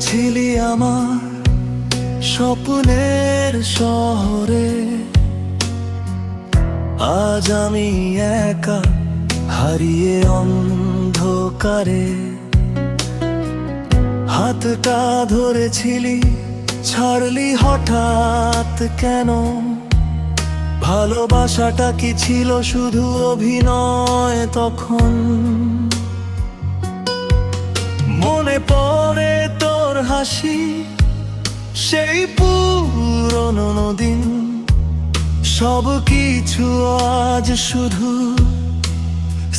ছিলি আমার স্বপ্নের শহরে, আজ আমি একা হারিয়ে অন্ধকারে। হাতটা ধরেছিলি, ছাড়লি হঠাৎ কেন? ভালোবাসাটা কি ছিল শুধু অভিনয় তখন? মনে পড়ে তোর হাসি, সেই পুরনো দিন, সব কিছু আজ শুধু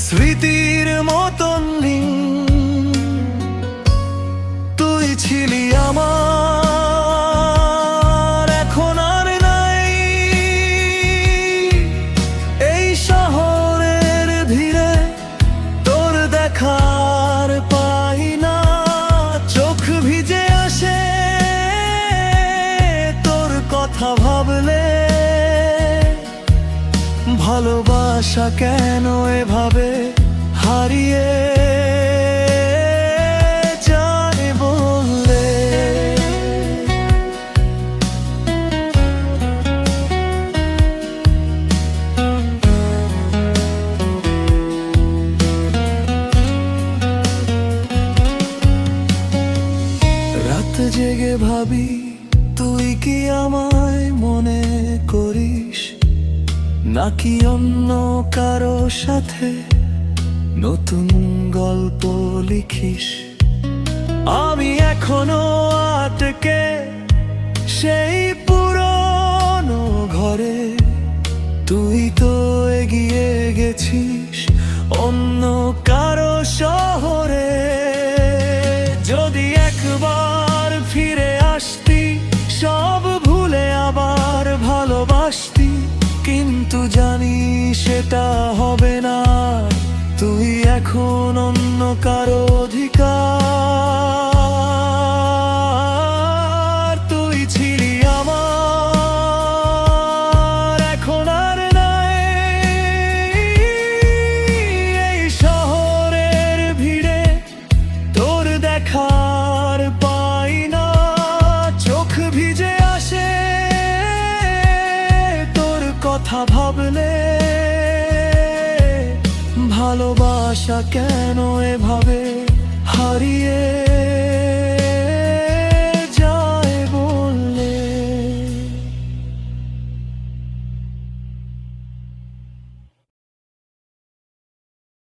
স্মৃতির মতন নীল। তুই ছিলি আমার, এখন আর নাই। এই শহরের ভিড়ে তোর দেখার পাই না। চোখ ভিজে আসে তোর কথা ভাবলে। ভালোবাসা কেন এভাবে হারিয়ে যায় বললে? রাত জেগে ভাবি, তুই কি আমায় মনে করিস, নাকি অন্য কারো সাথে নতুন গল্প লিখিস? আমি এখনো আটকে সেই পুরনো ঘরে, তুই তো এগিয়ে গেছিস অন্য কারো শহরে। যদি একবার ফিরে আসতি, সব ভুলে আবার ভালোবাসতি, কিন্তু জানি সেটা হবে না। তুই এখন অন্য কারো অধিকার। তুই ছিলি আমার, এখন আর নাই। এই শহরের ভিড়ে তোর দেখার পাই না। চোখ ভিজে আসে তোর কথা ভাবলে। ভালোবাসা কেন এভাবে হারিয়ে